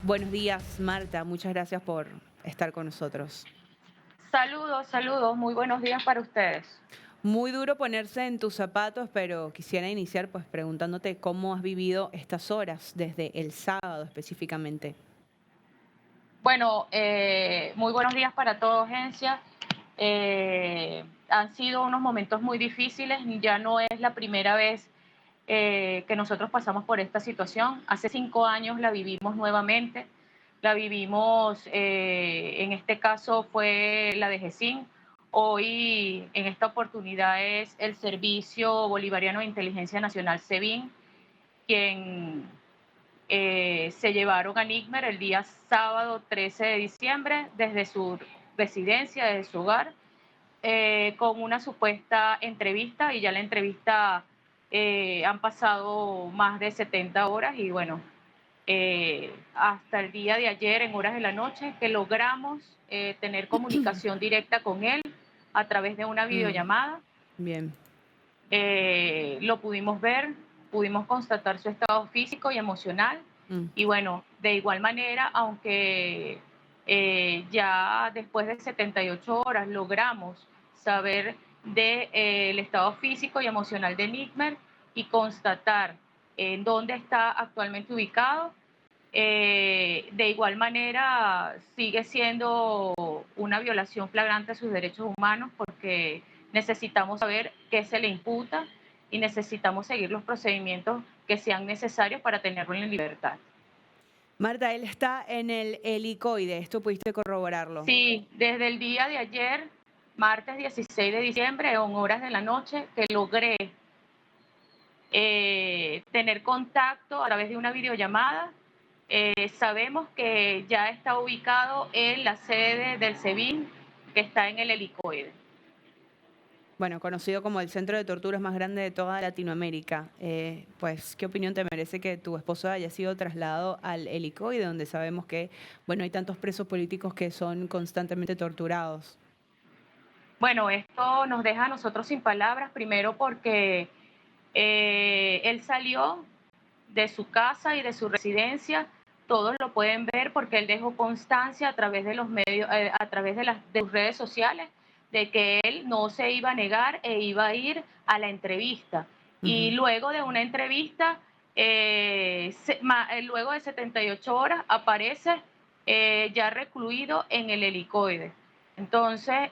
Buenos días, Marta. Muchas gracias por estar con nosotros. Saludos, saludos, muy buenos días para ustedes. Muy duro ponerse en tus zapatos, pero quisiera iniciar pues preguntándote cómo has vivido estas horas desde el sábado específicamente. Bueno, muy buenos días para toda agencia. Han sido unos momentos muy difíciles, ya no es la primera vez que nosotros pasamos por esta situación. Hace 5 años la vivimos nuevamente, la vivimos, en este caso fue la de GESIN, hoy en esta oportunidad es el Servicio Bolivariano de Inteligencia Nacional, SEBIN, quien se llevaron a Nigmer el día sábado 13 de diciembre desde su residencia, desde su hogar, con una supuesta entrevista y ya la entrevista han pasado más de 70 horas y bueno, hasta el día de ayer en horas de la noche que logramos tener comunicación directa con él a través de una Mm, videollamada. bien. Lo pudimos ver, pudimos constatar su estado físico y emocional. Mm. Y bueno, de igual manera, aunque ya después de 78 horas logramos saber del estado físico y emocional de Nigmer y constatar en dónde está actualmente ubicado, de igual manera sigue siendo una violación flagrante de sus derechos humanos porque necesitamos saber qué se le imputa y necesitamos seguir los procedimientos que sean necesarios para tenerlo en libertad. Marta, él está en el helicoide. ¿Esto pudiste corroborarlo? Sí, desde el día de ayer, martes 16 de diciembre, en horas de la noche, que logré tener contacto a través de una videollamada. Sabemos que ya está ubicado en la sede del SEBIN, que está en el helicoide. Bueno, conocido como el centro de torturas más grande de toda Latinoamérica. Pues, ¿qué opinión te merece que tu esposo haya sido trasladado al helicoide, donde sabemos que, bueno, hay tantos presos políticos que son constantemente torturados? Bueno, esto nos deja a nosotros sin palabras, primero porque él salió de su casa y de su residencia, todos lo pueden ver porque él dejó constancia a través de los medios, a través de sus redes sociales, de que él no se iba a negar e iba a ir a la entrevista. Y Ujú. luego de una entrevista, luego de 78 horas, aparece ya recluido en el helicoide. Entonces,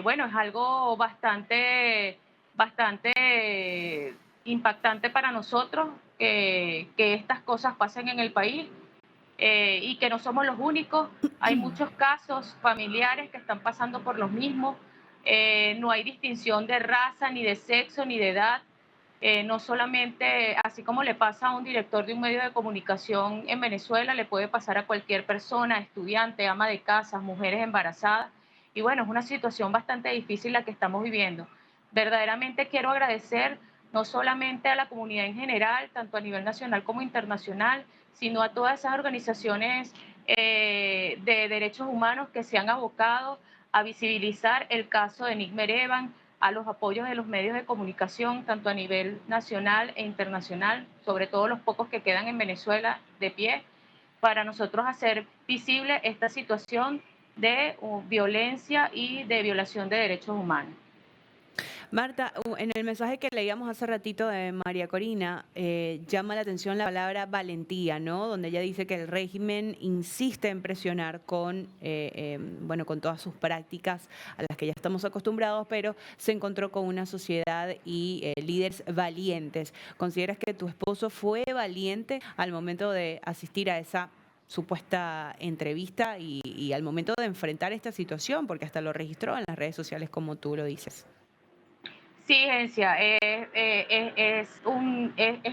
bueno, es algo bastante impactante para nosotros que estas cosas pasen en el país y que no somos los únicos. Hay muchos casos familiares que están pasando por los mismos. No hay distinción de raza, ni de sexo, ni de edad. No solamente, así como le pasa a un director de un medio de comunicación en Venezuela, le puede pasar a cualquier persona, estudiante, ama de casa, mujeres embarazadas. Y bueno, es una situación bastante difícil la que estamos viviendo. Verdaderamente quiero agradecer no solamente a la comunidad en general, tanto a nivel nacional como internacional, sino a todas esas organizaciones de derechos humanos que se han abocado a visibilizar el caso de Nick Evan, a los apoyos de los medios de comunicación, tanto a nivel nacional e internacional, sobre todo los pocos que quedan en Venezuela de pie, para nosotros hacer visible esta situación de violencia y de violación de derechos humanos. Marta, en el mensaje que leíamos hace ratito de María Corina, llama la atención la palabra valentía, ¿no? Donde ella dice que el régimen insiste en presionar con, bueno, con todas sus prácticas a las que ya estamos acostumbrados, pero se encontró con una sociedad y líderes valientes. ¿Consideras que tu esposo fue valiente al momento de asistir a esa supuesta entrevista y al momento de enfrentar esta situación? Porque hasta lo registró en las redes sociales, como tú lo dices. Sí, Gencia, es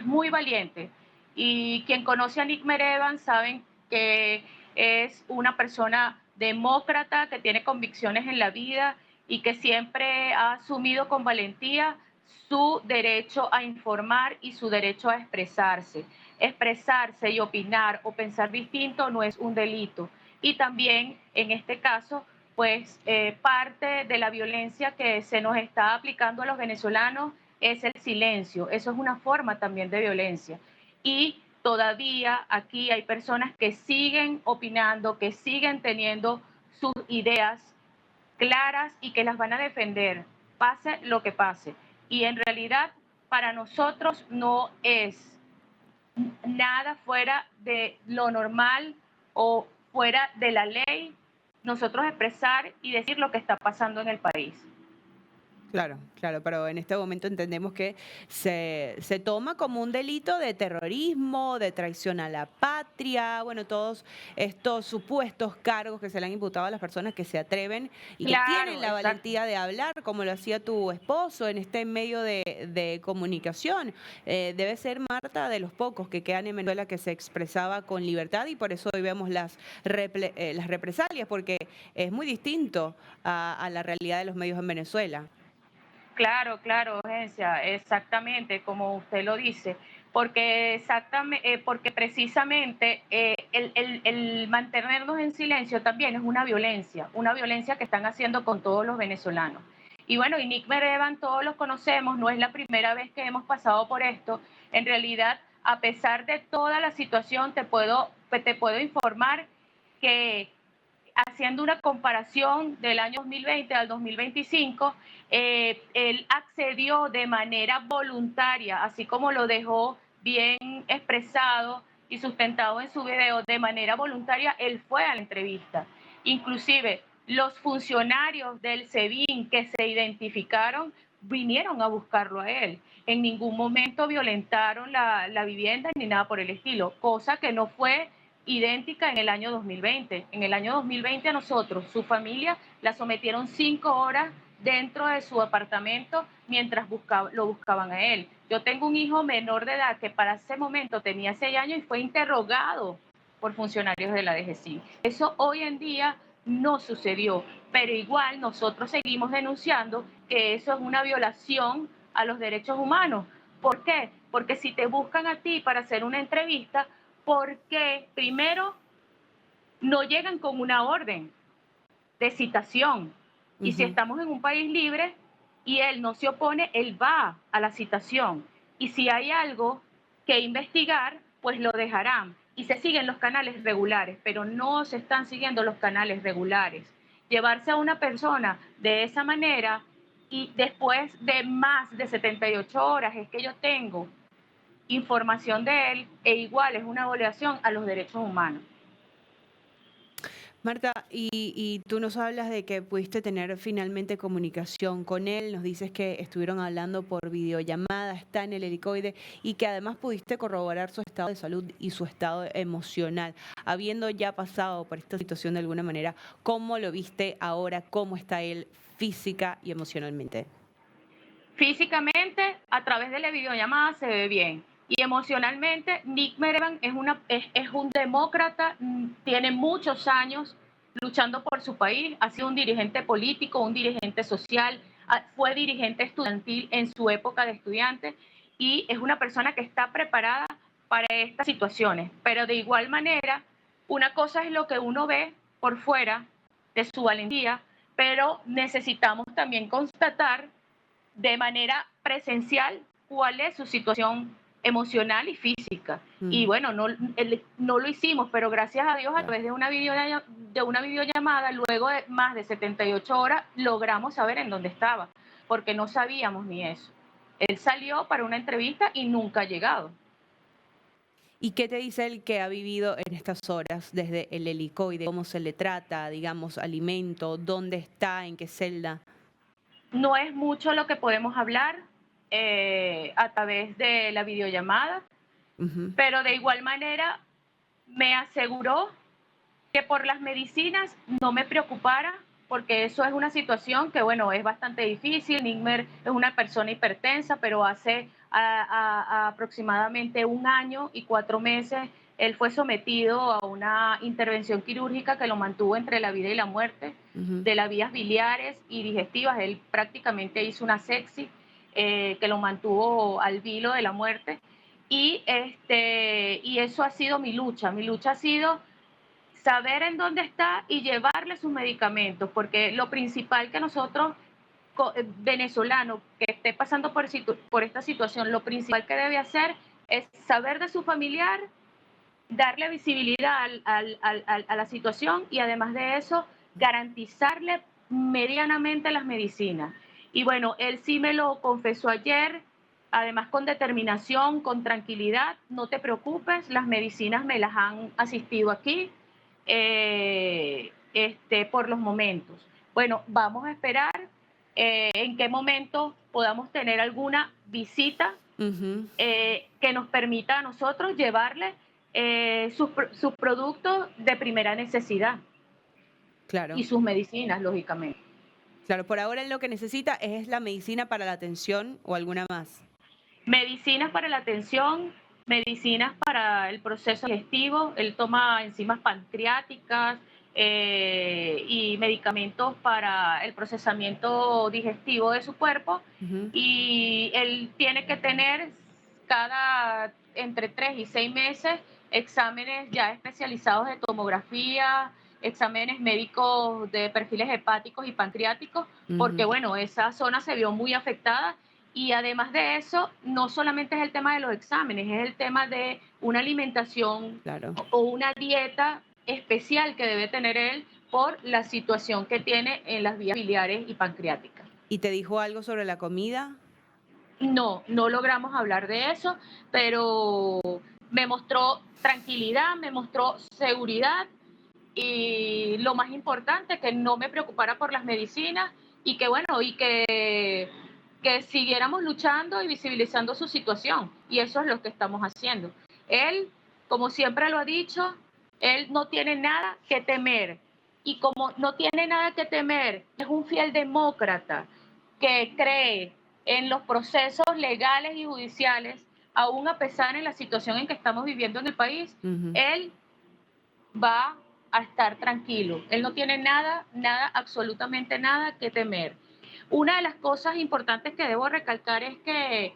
muy valiente. Y quien conoce a Nick Merevan saben que es una persona demócrata que tiene convicciones en la vida y que siempre ha asumido con valentía su derecho a informar y su derecho a expresarse. Expresarse y opinar o pensar distinto no es un delito. Y también, en este caso, pues parte de la violencia que se nos está aplicando a los venezolanos es el silencio. Eso es una forma también de violencia. Y todavía aquí hay personas que siguen opinando, que siguen teniendo sus ideas claras y que las van a defender, pase lo que pase. Y en realidad para nosotros no es nada fuera de lo normal o fuera de la ley nosotros expresar y decir lo que está pasando en el país. Claro, claro, pero en este momento entendemos que se toma como un delito de terrorismo, de traición a la patria, bueno, todos estos supuestos cargos que se le han imputado a las personas que se atreven y que tienen Claro, la exacto. valentía de hablar, como lo hacía tu esposo en este medio de comunicación. Debe ser, Marta, de los pocos que quedan en Venezuela que se expresaba con libertad y por eso hoy vemos las represalias, porque es muy distinto a la realidad de los medios en Venezuela. Claro, claro, Urgencia, exactamente, como usted lo dice, porque, porque precisamente el mantenernos en silencio también es una violencia que están haciendo con todos los venezolanos. Y bueno, y Nick Merevan todos los conocemos, no es la primera vez que hemos pasado por esto. En realidad, a pesar de toda la situación, te puedo informar que haciendo una comparación del año 2020 al 2025, él accedió de manera voluntaria, así como lo dejó bien expresado y sustentado en su video, de manera voluntaria, él fue a la entrevista. Inclusive los funcionarios del SEBIN que se identificaron vinieron a buscarlo a él. En ningún momento violentaron la vivienda ni nada por el estilo, cosa que no fue idéntica en el año 2020. En el año 2020 a nosotros, su familia, la sometieron 5 horas dentro de su apartamento mientras lo buscaban a él. Yo tengo un hijo menor de edad que para ese momento tenía 6 años y fue interrogado por funcionarios de la DGCIN. Eso hoy en día no sucedió, pero igual nosotros seguimos denunciando que eso es una violación a los derechos humanos. ¿Por qué? Porque si te buscan a ti para hacer una entrevista, ¿por qué primero no llegan con una orden de citación? Y si Ujú. estamos en un país libre y él no se opone, él va a la citación. Y si hay algo que investigar, pues lo dejarán. Y se siguen los canales regulares, pero no se están siguiendo los canales regulares. Llevarse a una persona de esa manera y después de más de 78 horas es que yo tengo información de él, e igual es una violación a los derechos humanos. Marta, y tú nos hablas de que pudiste tener finalmente comunicación con él, nos dices que estuvieron hablando por videollamada, está en el helicoide y que además pudiste corroborar su estado de salud y su estado emocional. Habiendo ya pasado por esta situación de alguna manera, ¿cómo lo viste ahora? ¿Cómo está él física y emocionalmente? Físicamente, a través de la videollamada se ve bien. Y emocionalmente, Nick Merevan es un demócrata, tiene muchos años luchando por su país, ha sido un dirigente político, un dirigente social, fue dirigente estudiantil en su época de estudiante y es una persona que está preparada para estas situaciones. Pero de igual manera, una cosa es lo que uno ve por fuera de su valentía, pero necesitamos también constatar de manera presencial cuál es su situación emocional y física. Y Mm, bueno, no lo hicimos, pero gracias a Dios a claro. través de una videollamada, luego de más de 78 horas, logramos saber en dónde estaba, porque no sabíamos ni eso. Él salió para una entrevista y nunca ha llegado. ¿Y qué te dice él que ha vivido en estas horas desde el helicoide? ¿Cómo se le trata, digamos, alimento? ¿Dónde está? ¿En qué celda? No es mucho lo que podemos hablar a través de la videollamada, Ujú. pero de igual manera me aseguró que por las medicinas no me preocupara, porque eso es una situación que, bueno, es bastante difícil. Nigmer es una persona hipertensa, pero hace a aproximadamente 1 año y 4 meses él fue sometido a una intervención quirúrgica que lo mantuvo entre la vida y la muerte, Ujú. de las vías biliares y digestivas. Él prácticamente hizo una sepsis que lo mantuvo al vilo de la muerte. Y eso ha sido mi lucha. Mi lucha ha sido saber en dónde está y llevarle sus medicamentos, porque lo principal que nosotros, venezolanos, que esté pasando por esta situación, lo principal que debe hacer es saber de su familiar, darle visibilidad a la situación y además de eso, garantizarle medianamente las medicinas. Y bueno, él sí me lo confesó ayer, además con determinación, con tranquilidad, no te preocupes, las medicinas me las han asistido aquí por los momentos. Bueno, vamos a esperar en qué momento podamos tener alguna visita Ujú, que nos permita a nosotros llevarle sus productos de primera necesidad y claro. sus medicinas, lógicamente. Claro, por ahora él lo que necesita es la medicina para la tensión o alguna más. Medicinas para la atención, medicinas para el proceso digestivo, él toma enzimas pancreáticas y medicamentos para el procesamiento digestivo de su cuerpo Ujú, y él tiene que tener cada entre 3 y 6 meses exámenes ya especializados de tomografía, exámenes médicos de perfiles hepáticos y pancreáticos, porque ujú, bueno, esa zona se vio muy afectada y además de eso, no solamente es el tema de los exámenes, es el tema de una alimentación claro. o una dieta especial que debe tener él por la situación que tiene en las vías biliares y pancreáticas. ¿Y te dijo algo sobre la comida? No, no logramos hablar de eso, pero me mostró tranquilidad, me mostró seguridad y lo más importante, que no me preocupara por las medicinas y que bueno, que siguiéramos luchando y visibilizando su situación. Y eso es lo que estamos haciendo. Él, como siempre lo ha dicho, él no tiene nada que temer. Y como no tiene nada que temer, es un fiel demócrata que cree en los procesos legales y judiciales, aún a pesar de la situación en que estamos viviendo en el país, Ujú, él va a estar tranquilo. Él no tiene nada, nada, absolutamente nada que temer. Una de las cosas importantes que debo recalcar es que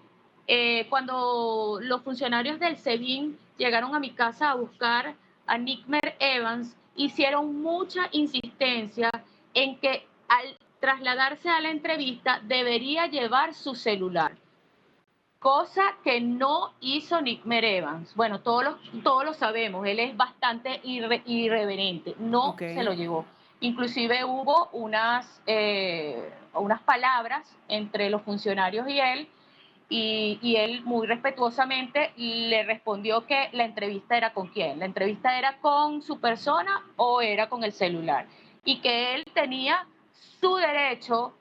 cuando los funcionarios del SEBIN llegaron a mi casa a buscar a Nickmer Evans, hicieron mucha insistencia en que al trasladarse a la entrevista debería llevar su celular. Cosa que no hizo Nick Evans. Bueno, todos lo sabemos, él es bastante irreverente, no ok. se lo llevó. Inclusive hubo unas palabras entre los funcionarios y él, y él muy respetuosamente le respondió que la entrevista era con quién, la entrevista era con su persona o era con el celular, y que él tenía su derecho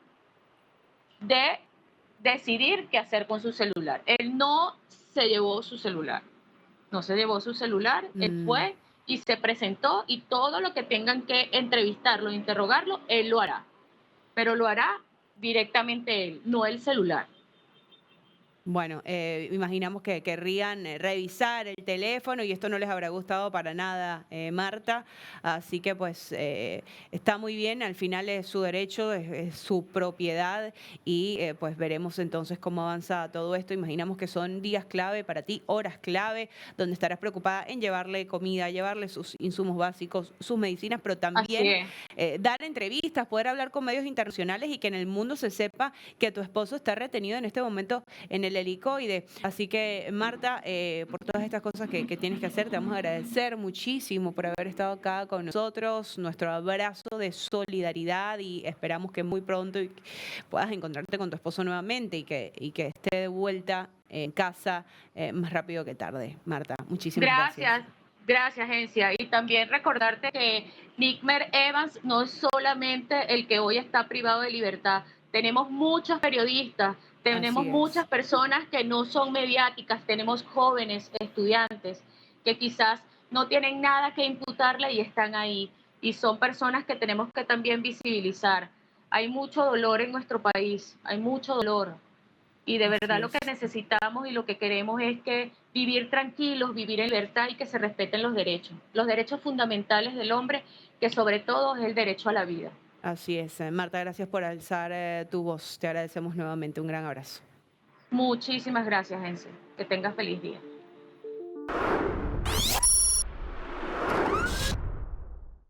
de decidir qué hacer con su celular. Él no se llevó su celular, no se llevó su celular, él Mm. fue y se presentó y todo lo que tengan que entrevistarlo, interrogarlo, él lo hará, pero lo hará directamente él, no el celular. Bueno, imaginamos que querrían revisar el teléfono y esto no les habrá gustado para nada, Marta. Así que pues está muy bien, al final es su derecho, es su propiedad y pues veremos entonces cómo avanza todo esto. Imaginamos que son días clave para ti, horas clave, donde estarás preocupada en llevarle comida, llevarle sus insumos básicos, sus medicinas, pero Así también es. dar entrevistas, poder hablar con medios internacionales y que en el mundo se sepa que tu esposo está retenido en este momento en el helicoide. Así que, Marta, por todas estas cosas que tienes que hacer, te vamos a agradecer muchísimo por haber estado acá con nosotros, nuestro abrazo de solidaridad y esperamos que muy pronto puedas encontrarte con tu esposo nuevamente y que esté de vuelta en casa más rápido que tarde. Marta, muchísimas gracias. Gracias, gracias, Gencia. Y también recordarte que Nickmer Evans no es solamente el que hoy está privado de libertad. Tenemos muchos periodistas, tenemos Así es. muchas personas que no son mediáticas, tenemos jóvenes estudiantes que quizás no tienen nada que imputarle y están ahí. Y son personas que tenemos que también visibilizar. Hay mucho dolor en nuestro país, hay mucho dolor. Y de Así verdad lo que es. necesitamos y lo que queremos es que vivir tranquilos, vivir en libertad y que se respeten los derechos fundamentales del hombre, que sobre todo es el derecho a la vida. Así es. Marta, gracias por alzar tu voz. Te agradecemos nuevamente. Un gran abrazo. Muchísimas gracias, Ense. Que tengas feliz día.